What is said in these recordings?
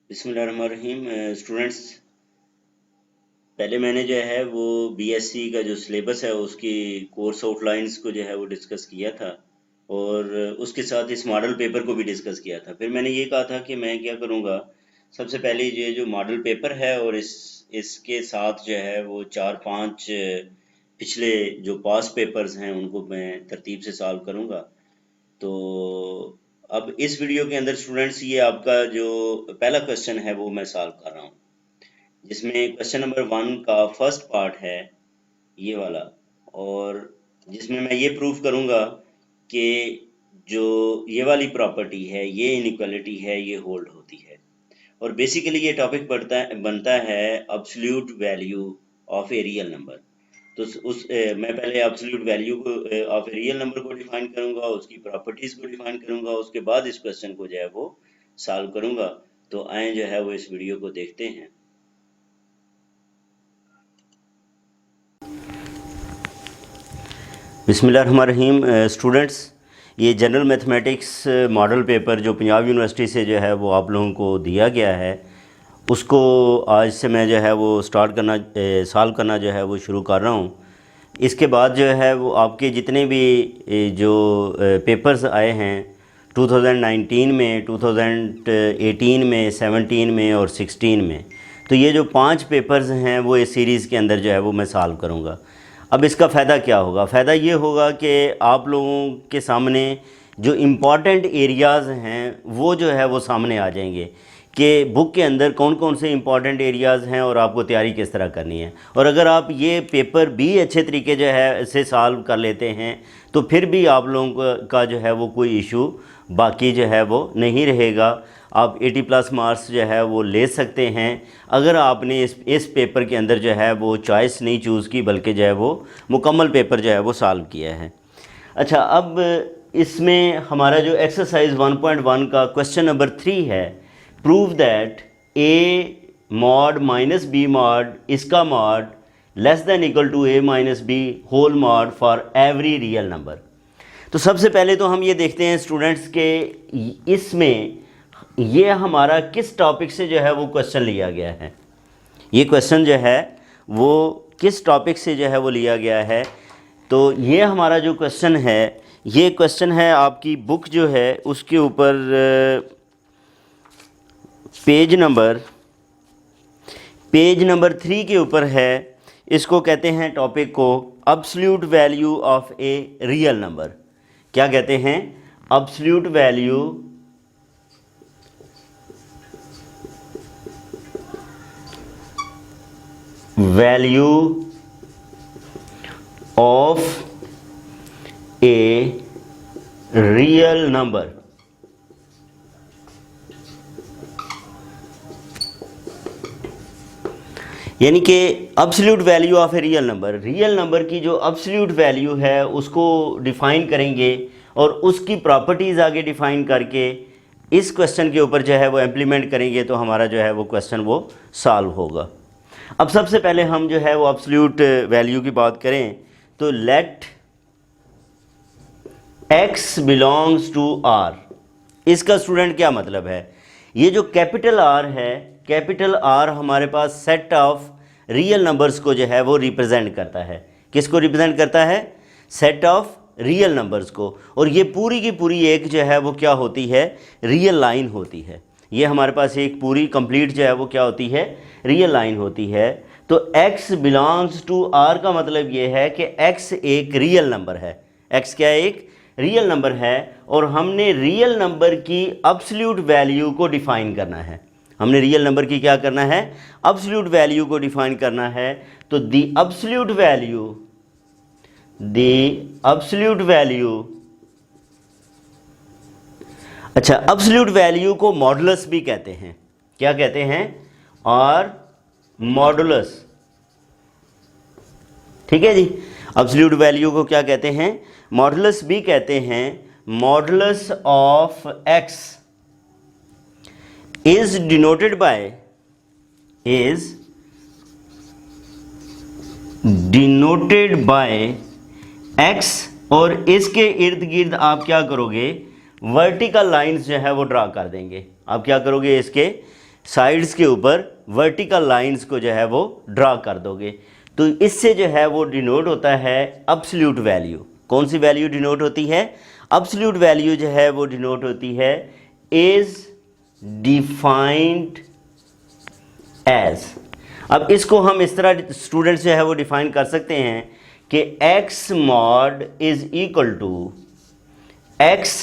बिस्मिल्लाहिर्रहमानिर्रहीम। स्टूडेंट्स, पहले मैंने जो है वो बीएससी का जो सिलेबस है उसकी कोर्स आउटलाइंस को जो है वो डिस्कस किया था और उसके साथ इस मॉडल पेपर को भी डिस्कस किया था। फिर मैंने ये कहा था कि मैं क्या करूँगा, सबसे पहले ये जो मॉडल पेपर है और इसके साथ जो है वो 4-5 पिछले जो पास पेपर्स हैं उनको मैं तरतीब से सॉल्व करूँगा। तो अब इस वीडियो के अंदर स्टूडेंट्स ये आपका जो पहला क्वेश्चन है वो मैं सॉल्व कर रहा हूँ, जिसमें क्वेश्चन नंबर 1 का फर्स्ट पार्ट है ये वाला, और जिसमें मैं ये प्रूफ करूँगा कि जो ये वाली प्रॉपर्टी है, ये इनइक्वालिटी है, ये होल्ड होती है। और बेसिकली ये टॉपिक बनता है absolute value of a real number. तो मैं पहले एब्सोल्यूट वैल्यू को ऑफ ए रियल नंबर को डिफाइन करूंगा, उसकी प्रॉपर्टीज को डिफाइन करूंगा, उसके बाद इस क्वेश्चन को जो है वो सॉल्व करूंगा। तो आए जो है वो इस वीडियो को देखते हैं। बिस्मिल्लाहिर्रहमानिर्रहीम। स्टूडेंट्स, ये जनरल मैथमेटिक्स मॉडल पेपर जो पंजाब यूनिवर्सिटी से जो है वो आप लोगों को दिया गया है, उसको आज से मैं जो है वो स्टार्ट करना सॉल्व करना जो है वो शुरू कर रहा हूँ। इसके बाद जो है वो आपके जितने भी जो पेपर्स आए हैं 2019 में, 2018 में, 17 में और 16 में, तो ये जो 5 पेपर्स हैं वो इस सीरीज़ के अंदर जो है वो मैं सॉल्व करूँगा। अब इसका फ़ायदा क्या होगा? फ़ायदा ये होगा कि आप लोगों के सामने जो इम्पॉर्टेंट एरियाज़ हैं वो जो है वो सामने आ जाएंगे कि बुक के अंदर कौन कौन से इम्पॉर्टेंट एरियाज़ हैं और आपको तैयारी किस तरह करनी है। और अगर आप ये पेपर भी अच्छे तरीके जो है से सॉल्व कर लेते हैं तो फिर भी आप लोगों का जो है वो कोई इशू बाकी जो है वो नहीं रहेगा। आप 80+ मार्क्स जो है वो ले सकते हैं अगर आपने इस पेपर के अंदर जो है वो चॉइस नहीं चूज़ की, बल्कि जो है वो मुकम्मल पेपर जो है वो सॉल्व किया है। अच्छा, अब इसमें हमारा जो एक्सरसाइज 1.1 का क्वेश्चन नंबर 3 है, prove that a mod minus b mod इसका mod less than equal to a minus b whole mod for every real number. तो सबसे पहले तो हम ये देखते हैं स्टूडेंट्स के इसमें ये हमारा किस टॉपिक से जो है वो क्वेश्चन लिया गया है। ये क्वेश्चन जो है वो किस टॉपिक से जो है वो लिया गया है। तो ये हमारा जो क्वेश्चन है, ये क्वेश्चन है आपकी बुक जो है उसके ऊपर पेज नंबर 3 के ऊपर है। इसको कहते हैं टॉपिक को absolute value of a real number. क्या कहते हैं? Absolute value of a real number. यानी कि absolute value of a real number की जो एब्सोल्यूट वैल्यू है उसको डिफ़ाइन करेंगे और उसकी प्रॉपर्टीज़ आगे डिफ़ाइन करके इस क्वेश्चन के ऊपर जो है वो इम्प्लीमेंट करेंगे तो हमारा जो है वो क्वेश्चन वो सॉल्व होगा। अब सबसे पहले हम जो है वो एब्सोल्यूट वैल्यू की बात करें तो let x belongs to r। इसका स्टूडेंट क्या मतलब है? ये जो कैपिटल R है, कैपिटल R हमारे पास सेट ऑफ रियल नंबर्स को जो है वो रिप्रेजेंट करता है। किसको रिप्रेजेंट करता है? सेट ऑफ रियल नंबर्स को। और ये पूरी की पूरी एक जो है वो क्या होती है? रियल लाइन होती है। ये हमारे पास एक पूरी कंप्लीट जो है वो क्या होती है? रियल लाइन होती है। तो x बिलोंग्स टू r का मतलब ये है कि x एक रियल नंबर है। x क्या है? एक रियल नंबर है और हमने रियल नंबर की एब्सोल्यूट वैल्यू को डिफ़ाइन करना है। हमने रियल नंबर की क्या करना है? एब्सोल्यूट वैल्यू को डिफ़ाइन करना है। तो द एब्सोल्यूट वैल्यू अच्छा, एब्सोल्यूट वैल्यू को मॉडुलस भी कहते हैं। क्या कहते हैं? और मॉडुलस। ठीक है जी। एब्सोल्यूट वैल्यू को क्या कहते हैं? मॉडुलस भी कहते हैं। Modulus of x is denoted by x और इसके इर्द गिर्द आप क्या करोगे? वर्टिकल लाइंस जो है वो ड्रा कर देंगे। आप क्या करोगे? इसके साइड्स के ऊपर वर्टिकल लाइंस को जो है वो ड्रा कर दोगे। तो इससे जो है वो डिनोट होता है एब्सोल्यूट वैल्यू। कौन सी वैल्यू डिनोट होती है? एब्सोल्यूट वैल्यू जो है वो डिनोट होती है इज डिफाइंड एज। अब इसको हम इस तरह स्टूडेंट्स जो है वो डिफाइन कर सकते हैं कि x mod is equal to x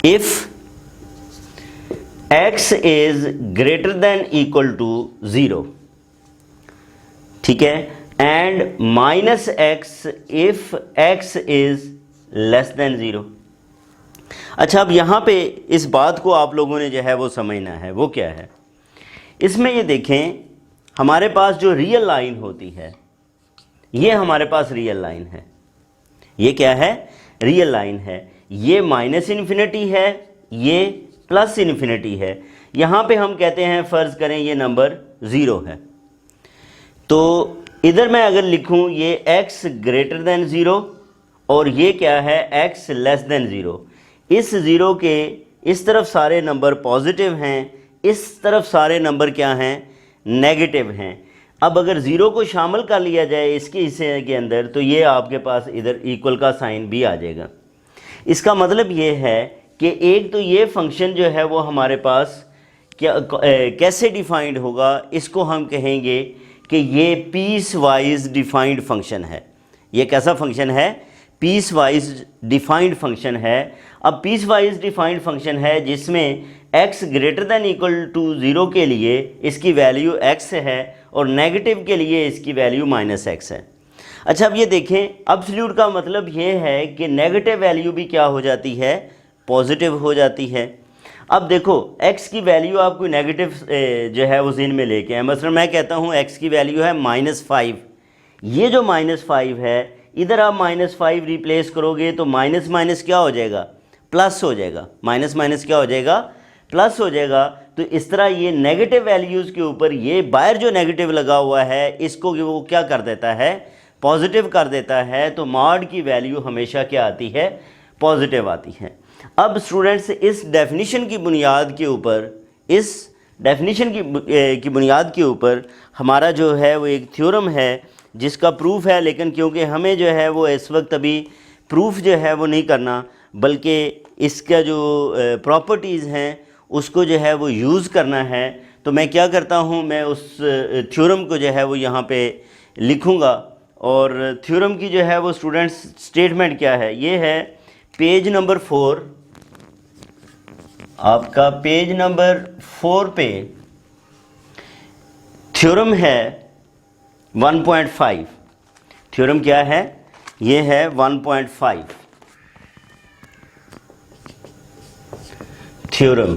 if x is greater than equal to 0, ठीक है, and minus x if x is less than 0। अच्छा, अब यहाँ पे इस बात को आप लोगों ने जो है वो समझना है। वो क्या है? इसमें ये देखें, हमारे पास जो रियल लाइन होती है, ये हमारे पास रियल लाइन है। ये क्या है? रियल लाइन है। ये माइनस इन्फिनिटी है, ये प्लस इन्फिनिटी है। यहाँ पे हम कहते हैं, फ़र्ज़ करें ये नंबर 0 है, तो इधर मैं अगर लिखूँ ये x ग्रेटर देन 0 और ये क्या है? x less than 0। इस 0 के इस तरफ सारे नंबर पॉजिटिव हैं, इस तरफ सारे नंबर क्या हैं? नेगेटिव हैं। अब अगर 0 को शामिल कर लिया जाए इसके हिस्से के अंदर, तो ये आपके पास इधर इक्वल का साइन भी आ जाएगा। इसका मतलब ये है कि एक तो ये फंक्शन जो है वो हमारे पास क्या कैसे डिफाइंड होगा, इसको हम कहेंगे कि ये पीस वाइज डिफाइंड फंक्शन है। ये कैसा फंक्शन है? पीस वाइज डिफाइंड फंक्शन है। अब पीस वाइज डिफाइंड फंक्शन है जिसमें x greater than equal to 0 के लिए इसकी वैल्यू x है और नेगेटिव के लिए इसकी वैल्यू माइनस x है। अच्छा, अब ये देखें, एब्सोल्यूट का मतलब ये है कि नेगेटिव वैल्यू भी क्या हो जाती है? पॉजिटिव हो जाती है। अब देखो, x की वैल्यू आप कोई नेगेटिव जो है वो ज़हन में लेके आए। मसलन मैं कहता हूँ x की वैल्यू है -5। ये जो -5 है, इधर आप -5 रिप्लेस करोगे तो माइनस माइनस क्या हो जाएगा? प्लस हो जाएगा। माइनस माइनस क्या हो जाएगा? प्लस हो जाएगा। तो इस तरह ये नेगेटिव वैल्यूज़ के ऊपर ये बाहर जो नेगेटिव लगा हुआ है इसको वो क्या कर देता है? पॉजिटिव कर देता है। तो मॉड की वैल्यू हमेशा क्या आती है? पॉजिटिव आती है। अब स्टूडेंट्स, इस डेफिनेशन की बुनियाद के ऊपर, इस डेफिनेशन की बुनियाद के ऊपर हमारा जो है वो एक थ्योरम है जिसका प्रूफ है, लेकिन क्योंकि हमें जो है वो इस वक्त अभी प्रूफ जो है वो नहीं करना, बल्कि इसका जो प्रॉपर्टीज़ हैं उसको जो है वो यूज़ करना है, तो मैं क्या करता हूँ, मैं उस थ्योरम को जो है वो यहाँ पे लिखूँगा। और थ्योरम की जो है वो स्टूडेंट्स स्टेटमेंट क्या है? ये है पेज नंबर 4, आपका पेज नंबर 4 पे थ्योरम है 1.5। थ्योरम क्या है? ये है 1.5 थ्योरम।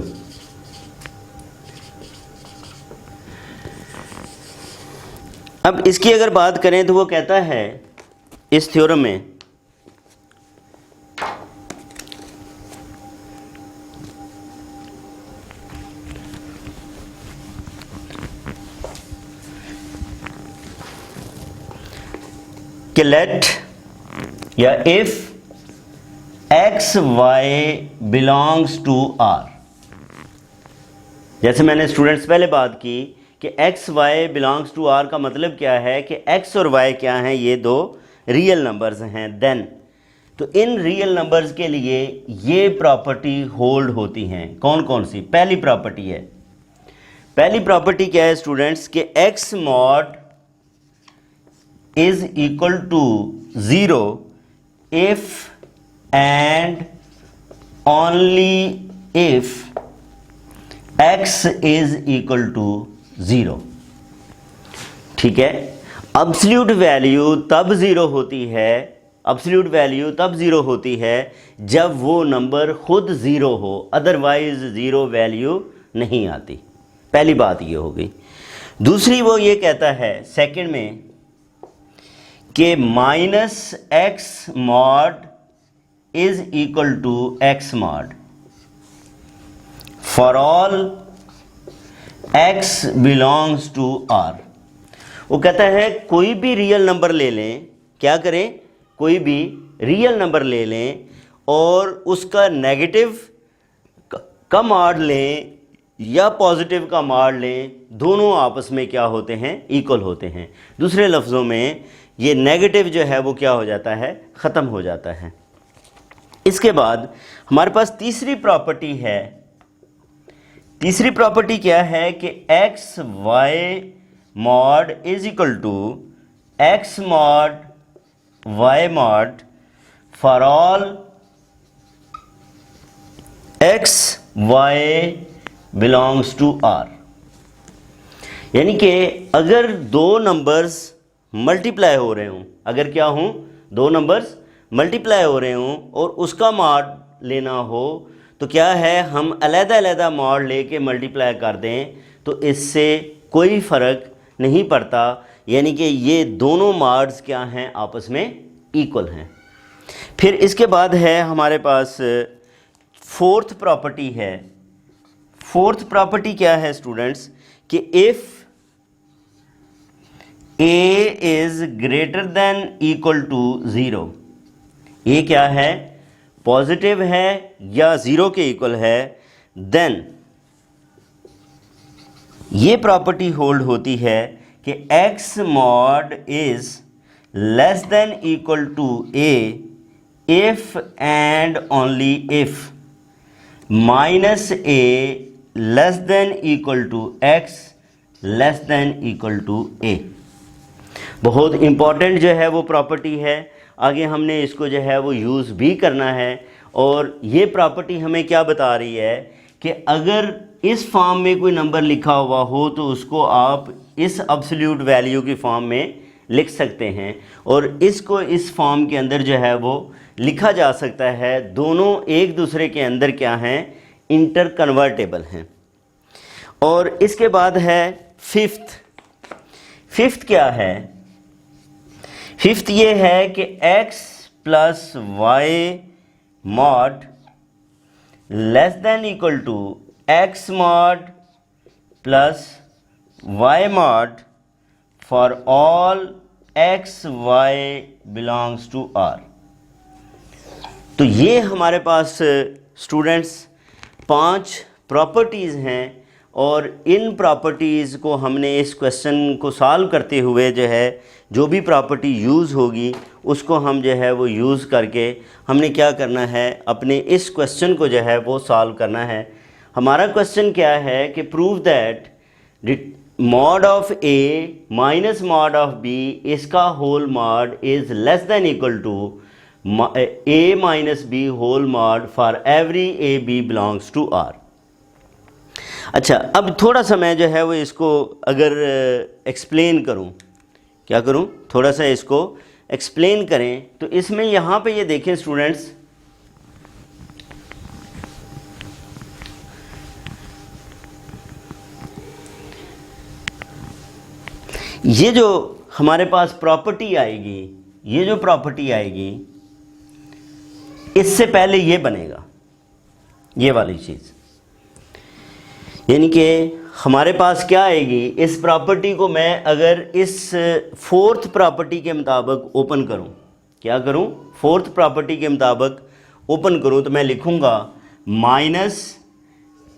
अब इसकी अगर बात करें तो वो कहता है इस थ्योरम में कि लेट या if x y belongs to R. जैसे मैंने स्टूडेंट्स पहले बात की कि x y belongs to R का मतलब क्या है कि एक्स और वाई क्या हैं? ये दो रियल नंबर्स हैं। देन तो इन रियल नंबर्स के लिए ये प्रॉपर्टी होल्ड होती हैं। कौन कौन सी? पहली प्रॉपर्टी है, पहली प्रॉपर्टी क्या है स्टूडेंट्स? कि x mod is equal to 0 if and only if x is equal to 0। ठीक है, एब्सोल्यूट वैल्यू तब 0 होती है, एब्सोल्यूट वैल्यू तब 0 होती है जब वो नंबर खुद 0 हो, अदरवाइज 0 वैल्यू नहीं आती। पहली बात ये हो गई। दूसरी वो ये कहता है सेकंड में कि -x mod is equal to x mod for all x belongs to r। वो कहता है कोई भी रियल नंबर ले लें, क्या करें? कोई भी रियल नंबर ले लें और उसका नेगेटिव का मॉड लें या पॉजिटिव का मॉड लें, दोनों आपस में क्या होते हैं, इक्वल होते हैं। दूसरे लफ्ज़ों में ये नेगेटिव जो है वो क्या हो जाता है, ख़त्म हो जाता है। इसके बाद हमारे पास तीसरी प्रॉपर्टी है। तीसरी प्रॉपर्टी क्या है कि x y mod is equal to x mod y mod for all x y belongs to R. यानी कि अगर दो नंबर्स मल्टीप्लाई हो रहे हों, अगर क्या हों, दो नंबर्स मल्टीप्लाई हो रहे हों और उसका मॉड लेना हो, तो क्या है, हम अलग-अलग मॉड लेके मल्टीप्लाई कर दें तो इससे कोई फ़र्क नहीं पड़ता। यानी कि ये दोनों मॉड्स क्या हैं, आपस में इक्वल हैं। फिर इसके बाद है हमारे पास फोर्थ प्रॉपर्टी है। फोर्थ प्रॉपर्टी क्या है स्टूडेंट्स, कि if a is greater than equal to zero, ये क्या है, पॉजिटिव है या ज़ीरो के इक्वल है, देन ये प्रॉपर्टी होल्ड होती है कि x mod is less than equal to a if and only if minus a less than equal to x less than equal to a. बहुत इम्पॉर्टेंट जो है वो प्रॉपर्टी है, आगे हमने इसको जो है वो यूज़ भी करना है। और ये प्रॉपर्टी हमें क्या बता रही है कि अगर इस फॉर्म में कोई नंबर लिखा हुआ हो तो उसको आप इस एब्सोल्यूट वैल्यू की फॉर्म में लिख सकते हैं, और इसको इस फॉर्म के अंदर जो है वो लिखा जा सकता है। दोनों एक दूसरे के अंदर क्या हैं, इंटर कन्वर्टेबल हैं। और इसके बाद है फिफ्थ क्या है, फिफ्थ ये है कि x plus y mod less than equal to x mod plus y mod for all x y belongs to R. तो ये हमारे पास स्टूडेंट्स 5 प्रॉपर्टीज़ हैं, और इन प्रॉपर्टीज़ को हमने इस क्वेश्चन को सॉल्व करते हुए जो है, जो भी प्रॉपर्टी यूज़ होगी उसको हम जो है वो यूज़ करके हमने क्या करना है, अपने इस क्वेश्चन को जो है वो सॉल्व करना है। हमारा क्वेश्चन क्या है कि prove that mod of a minus mod of b इसका whole mod is less than equal to a minus b whole mod for every a b belongs to R. अच्छा, अब थोड़ा सा मैं जो है वो इसको अगर एक्सप्लेन करूं, क्या करूं, थोड़ा सा इसको एक्सप्लेन करें, तो इसमें यहाँ पे ये देखें स्टूडेंट्स, ये जो हमारे पास प्रॉपर्टी आएगी, ये जो प्रॉपर्टी आएगी, इससे पहले ये बनेगा, ये वाली चीज़। यानी कि हमारे पास क्या आएगी, इस प्रॉपर्टी को मैं अगर इस फोर्थ प्रॉपर्टी के मुताबिक ओपन करूं, क्या करूं, फोर्थ प्रॉपर्टी के मुताबिक ओपन करूं, तो मैं लिखूंगा minus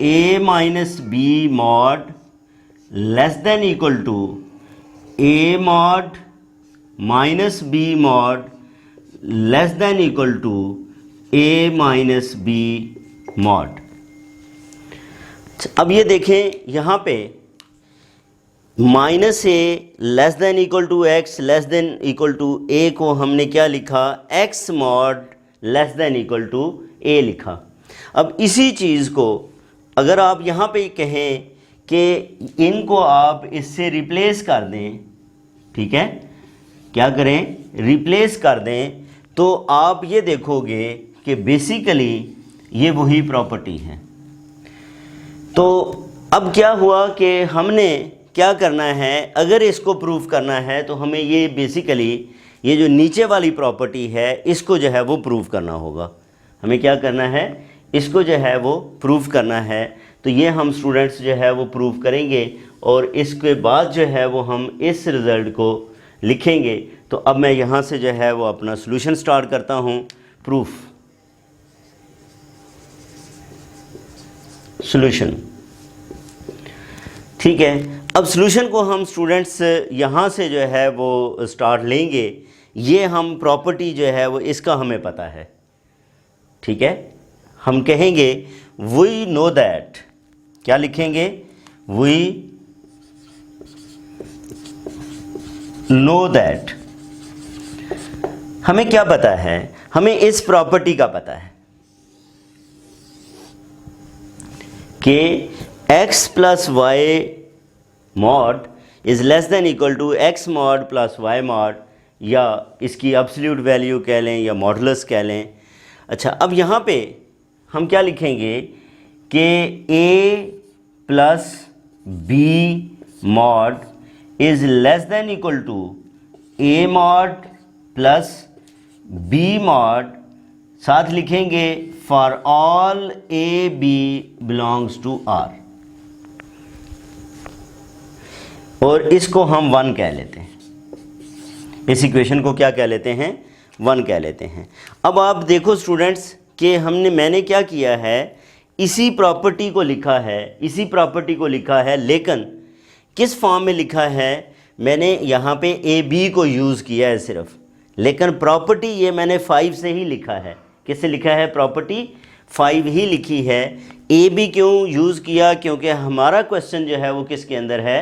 a minus b mod less than equal to a mod minus b mod less than equal to a minus b mod. अब ये देखें यहाँ पे minus a less than equal to x less than equal to a को हमने क्या लिखा, x mod less than equal to a लिखा। अब इसी चीज़ को अगर आप यहाँ पे कहें कि इनको आप इससे रिप्लेस कर दें, ठीक है, क्या करें, रिप्लेस कर दें, तो आप ये देखोगे कि बेसिकली ये वही प्रॉपर्टी है। तो अब क्या हुआ कि हमने क्या करना है, अगर इसको प्रूफ करना है तो हमें ये बेसिकली ये जो नीचे वाली प्रॉपर्टी है इसको जो है वो प्रूफ करना होगा। हमें क्या करना है, इसको जो है वो प्रूफ करना है। तो ये हम स्टूडेंट्स जो है वो प्रूफ करेंगे, और इसके बाद जो है वो हम इस रिज़ल्ट को लिखेंगे। तो अब मैं यहाँ से जो है वो अपना सॉल्यूशन स्टार्ट करता हूँ। प्रूफ सॉल्यूशन, ठीक है, अब सॉल्यूशन को हम स्टूडेंट्स यहाँ से जो है वो स्टार्ट लेंगे। ये हम प्रॉपर्टी जो है वो इसका हमें पता है, ठीक है। हम कहेंगे वी नो दैट, क्या लिखेंगे, वी नो दैट। हमें क्या पता है, हमें इस प्रॉपर्टी का पता है कि x plus y mod is less than equal to x mod plus y mod, या इसकी एब्सोल्यूट वैल्यू कह लें या मॉडुलस कह लें। अच्छा, अब यहाँ पे हम क्या लिखेंगे कि a plus b mod is less than equal to a mod plus b mod, साथ लिखेंगे for all a b belongs to R, और इसको हम 1 कह लेते हैं। इस इक्वेशन को क्या कह लेते हैं, 1 कह लेते हैं। अब आप देखो स्टूडेंट्स कि मैंने क्या किया है, इसी प्रॉपर्टी को लिखा है, लेकिन किस फॉर्म में लिखा है, मैंने यहाँ पे ए बी को यूज़ किया है सिर्फ, लेकिन प्रॉपर्टी ये मैंने 5 से ही लिखा है। किससे लिखा है, प्रॉपर्टी 5 ही लिखी है। ए बी क्यों यूज़ किया, क्योंकि हमारा क्वेश्चन जो है वो किसके अंदर है,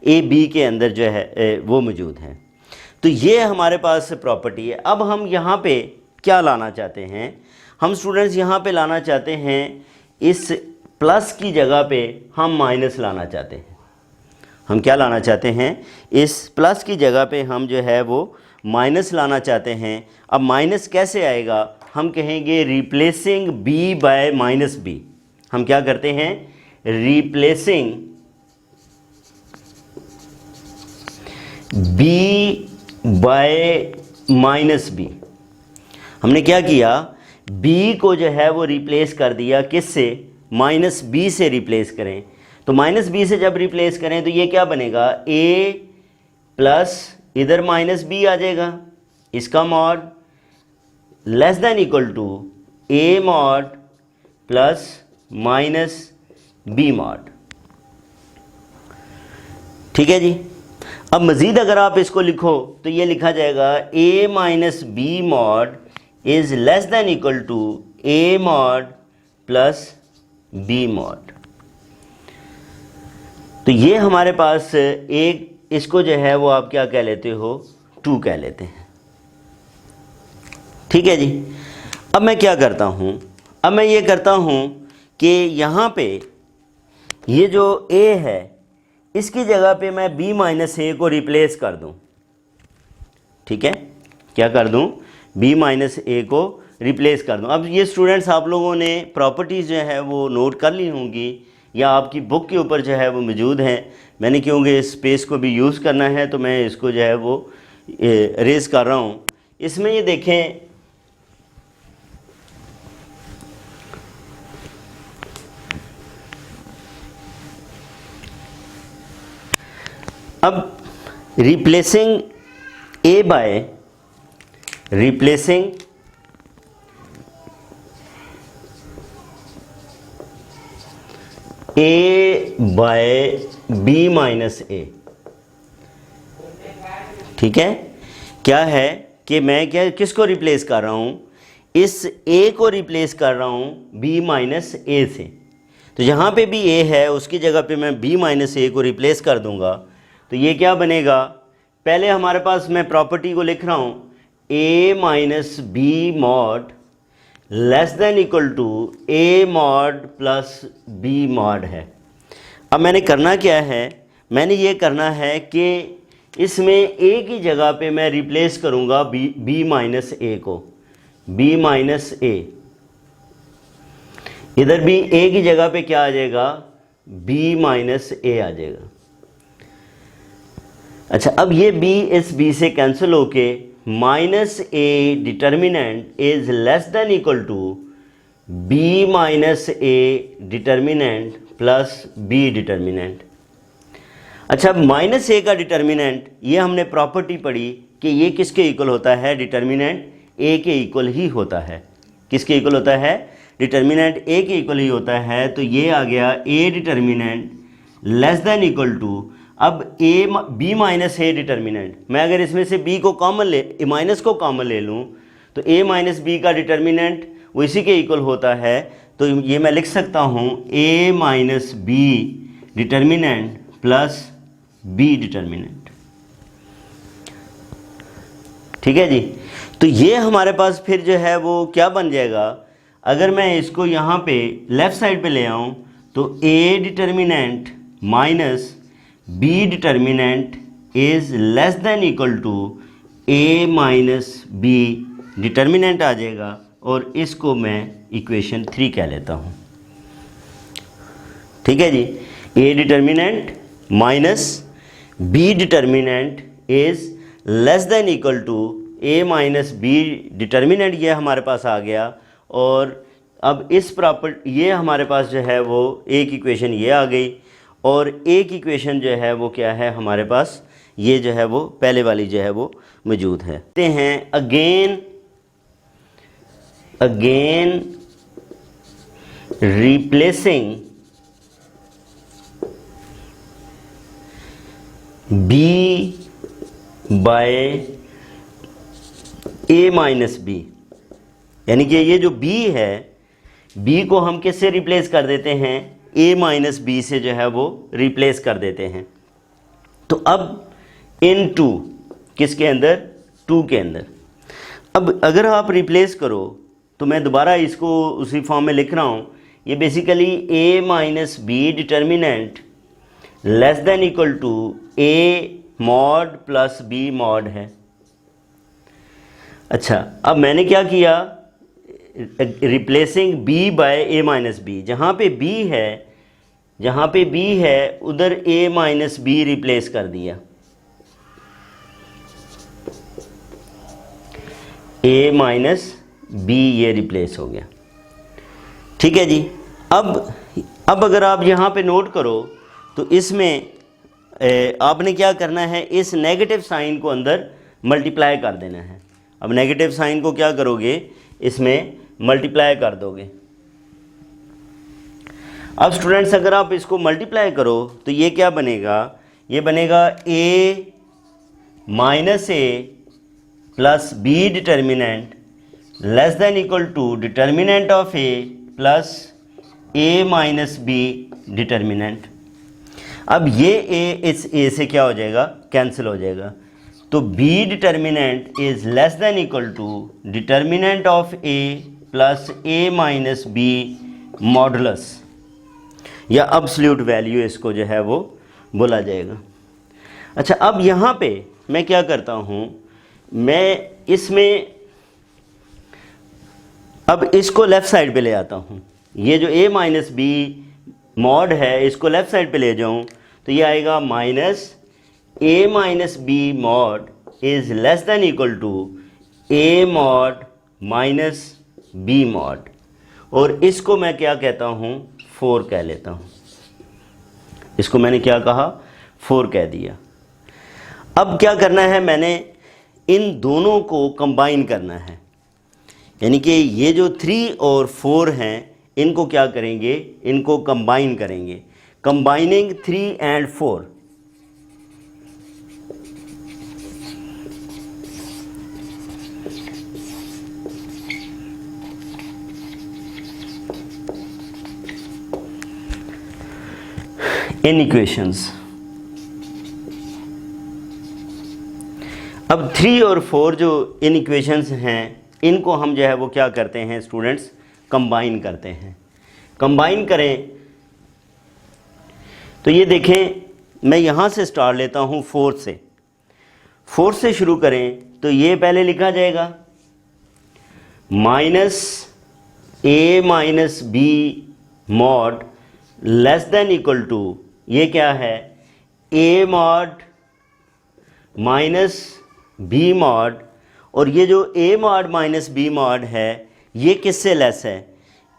ए बी के अंदर जो है वो मौजूद है। तो ये हमारे पास प्रॉपर्टी है। अब हम यहाँ पे क्या लाना चाहते हैं, हम स्टूडेंट्स यहाँ पे लाना चाहते हैं, इस प्लस की जगह पे हम माइनस लाना चाहते हैं। हम क्या लाना चाहते हैं, इस प्लस की जगह पे हम जो है वो माइनस लाना चाहते हैं। अब माइनस कैसे आएगा, हम कहेंगे replacing b by minus b. हम क्या करते हैं, replacing b by minus b. हमने क्या किया, b को जो है वो रिप्लेस कर दिया, किससे, माइनस बी से रिप्लेस करें। तो माइनस बी से जब रिप्लेस करें तो ये क्या बनेगा, a प्लस इधर माइनस बी आ जाएगा, इसका mod less than equal to a mod plus minus b mod. ठीक है जी। अब मज़ीद अगर आप इसको लिखो तो ये लिखा जाएगा a minus b mod is less than equal to a mod plus b mod. तो ये हमारे पास एक, इसको जो है वो आप क्या कह लेते हो, 2 कह लेते हैं। ठीक है जी। अब मैं क्या करता हूँ, अब मैं ये करता हूँ कि यहाँ पे ये जो a है इसकी जगह पे मैं b माइनस ए को रिप्लेस कर दूँ। ठीक है, क्या कर दूँ, b माइनस ए को रिप्लेस कर दूँ। अब ये स्टूडेंट्स आप लोगों ने प्रॉपर्टीज़ जो है वो नोट कर ली होंगी या आपकी बुक के ऊपर जो है वो मौजूद हैं। मैंने क्योंकि इस स्पेस को भी यूज़ करना है तो मैं इसको जो है वो रेज़ कर रहा हूँ। इसमें ये देखें, अब replacing a by replacing a by b minus a. ठीक है, क्या है कि मैं क्या किसको रिप्लेस कर रहा हूँ, इस a को रिप्लेस कर रहा हूँ b माइनस ए से। तो जहाँ पे भी a है उसकी जगह पे मैं b माइनस ए को रिप्लेस कर दूँगा। तो ये क्या बनेगा, पहले हमारे पास मैं प्रॉपर्टी को लिख रहा हूँ a minus b mod less than equal to a mod plus b mod है। अब मैंने करना क्या है, मैंने ये करना है कि इसमें a की जगह पे मैं रिप्लेस करूँगा b माइनस ए को, b माइनस ए। इधर भी a की जगह पे क्या आ जाएगा, b माइनस ए आ जाएगा। अच्छा, अब ये b इस b से कैंसिल होके minus a determinant is less than equal to b minus a determinant plus b determinant. अच्छा, माइनस ए का डिटर्मिनेंट, ये हमने प्रॉपर्टी पढ़ी कि ये किसके इक्वल होता है, डिटर्मिनेंट a के इक्वल ही होता है। किसके इक्वल होता है, डिटर्मिनेंट a के इक्वल ही होता है। तो ये आ गया a determinant less than equal to, अब a b minus a determinant, मैं अगर इसमें से बी को कॉमन माइनस को कॉमन ले लूँ तो ए माइनस बी का डिटर्मिनेंट वो इसी के इक्वल होता है। तो ये मैं लिख सकता हूँ a minus b determinant plus b determinant. ठीक है जी। तो ये हमारे पास फिर जो है वो क्या बन जाएगा, अगर मैं इसको यहाँ पे लेफ़्ट साइड पे ले आऊँ तो a determinant minus b determinant is less than equal to a minus b determinant आ जाएगा, और इसको मैं इक्वेशन 3 कह लेता हूँ। ठीक है जी। A determinant minus b determinant is less than equal to a minus b determinant, ये हमारे पास आ गया। और अब इस ये हमारे पास जो है वो एक इक्वेशन ये आ गई, और एक इक्वेशन जो है वो क्या है हमारे पास, ये जो है वो पहले वाली जो है वो मौजूद है। देखते हैं अगेन रिप्लेसिंग बी बाय ए माइनस बी, यानी कि ये जो b है, b को हम किससे रिप्लेस कर देते हैं, a माइनस बी से जो है वो रिप्लेस कर देते हैं। तो अब इन टू किसके अंदर, 2 के अंदर। अब अगर आप रिप्लेस करो तो मैं दोबारा इसको उसी फॉर्म में लिख रहा हूँ, ये basically a minus b determinant less than equal to a mod plus b mod है। अच्छा, अब मैंने क्या किया, replacing b by a minus b, जहाँ पे b है उधर a माइनस बी रिप्लेस कर दिया, a माइनस बी ये रिप्लेस हो गया। ठीक है जी। अब अगर आप यहाँ पे नोट करो तो इसमें आपने क्या करना है, इस नेगेटिव साइन को अंदर मल्टीप्लाई कर देना है। अब नेगेटिव साइन को क्या करोगे, इसमें मल्टीप्लाई कर दोगे। अब स्टूडेंट्स अगर आप इसको मल्टीप्लाई करो तो ये क्या बनेगा, ये बनेगा a minus a plus b determinant less than equal to determinant of a plus a minus b determinant. अब ये a इस a से क्या हो जाएगा, कैंसिल हो जाएगा। तो b determinant is less than equal to determinant of a plus a minus b modulus, या अब्सोल्यूट वैल्यू इसको जो है वो बोला जाएगा। अच्छा, अब यहाँ पे मैं क्या करता हूँ, मैं इसमें अब इसको लेफ़्ट साइड पे ले आता हूँ। ये जो a माइनस बी मॉड है इसको लेफ़्ट साइड पे ले जाऊँ तो ये आएगा minus a minus b mod is less than equal to a mod minus b mod, और इसको मैं क्या कहता हूँ, 4 कह लेता हूँ। इसको मैंने क्या कहा, 4 कह दिया। अब क्या करना है, मैंने इन दोनों को कंबाइन करना है, यानी कि ये जो 3 और 4 हैं इनको क्या करेंगे, इनको कंबाइन करेंगे। Combining 3 and 4, in equations. अब 3 और 4 जो इन इक्वेशंस हैं इनको हम जो है वो क्या करते हैं स्टूडेंट्स, कंबाइन करते हैं। कंबाइन करें तो ये देखें, मैं यहाँ से स्टार्ट लेता हूँ 4 से। 4 से शुरू करें तो ये पहले लिखा जाएगा minus a minus b mod less than equal to, ये क्या है, a mod minus b mod, और ये जो a mod minus b mod है ये किससे लेस है,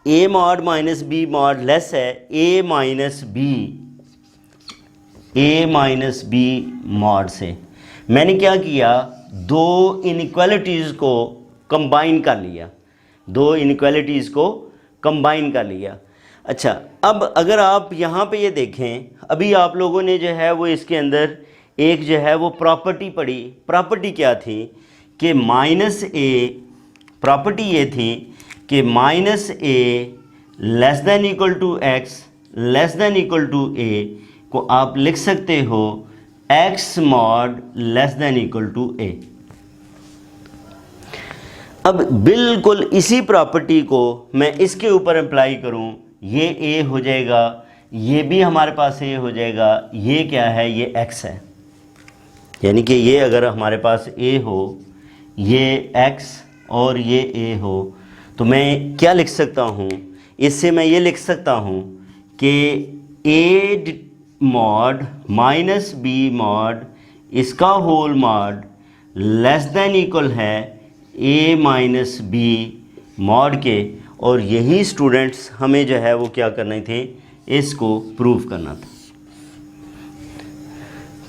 a mod minus b mod less है a माइनस बी मॉड से। मैंने क्या किया, दो इनइक्वालिटीज़ को कंबाइन कर लिया, दो इनइक्वालिटीज़ को कंबाइन कर लिया। अच्छा, अब अगर आप यहाँ पे ये देखें, अभी आप लोगों ने जो है वो इसके अंदर एक जो है वो प्रॉपर्टी पढ़ी। प्रॉपर्टी क्या थी कि माइनस ए, प्रॉपर्टी ये थी कि minus a less than equal to x less than equal to a को आप लिख सकते हो x mod less than equal to a. अब बिल्कुल इसी प्रॉपर्टी को मैं इसके ऊपर अप्लाई करूं, ये ए हो जाएगा, ये भी हमारे पास ए हो जाएगा, ये क्या है, ये एक्स है। यानी कि ये अगर हमारे पास ए हो, ये एक्स और ये ए हो, तो मैं क्या लिख सकता हूँ, इससे मैं ये लिख सकता हूँ कि a mod minus b mod इसका whole mod less than equal है ए माइनस बी मॉड के। और यही स्टूडेंट्स हमें जो है वो क्या करने थे, इसको प्रूव करना था।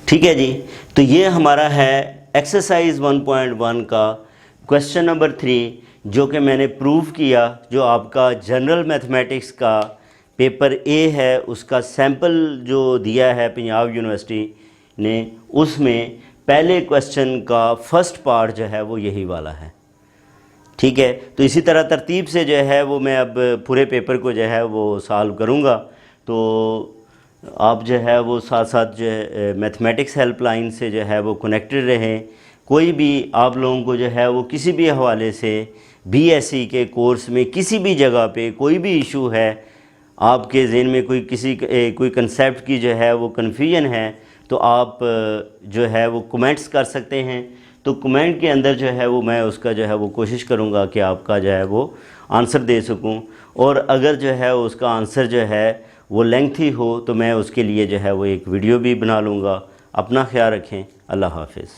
ठीक है जी, तो ये हमारा है एक्सरसाइज 1.1 का क्वेश्चन नंबर 3, जो कि मैंने प्रूव किया। जो आपका जनरल मैथमेटिक्स का पेपर ए है, उसका सैंपल जो दिया है पंजाब यूनिवर्सिटी ने, उसमें पहले क्वेश्चन का फर्स्ट पार्ट जो है वो यही वाला है। ठीक है, तो इसी तरह तरतीब से जो है वो मैं अब पूरे पेपर को जो है वो सॉल्व करूँगा। तो आप जो है वो साथ साथ जो है मैथमेटिक्स हेल्पलाइन से जो है वो कनेक्टेड रहें। कोई भी आप लोगों को जो है वो किसी भी हवाले से बीएससी के कोर्स में किसी भी जगह पे कोई भी इशू है, आपके ज़हन में कोई कंसेप्ट की जो है वो कन्फ्यूजन है, तो आप जो है वो कमेंट्स कर सकते हैं। तो कमेंट के अंदर जो है वो मैं उसका जो है वो कोशिश करूँगा कि आपका जो है वो आंसर दे सकूँ। और अगर जो है उसका आंसर जो है वो लेंथी हो तो मैं उसके लिए जो है वो एक वीडियो भी बना लूँगा। अपना ख्याल रखें। अल्लाह हाफ़िज़।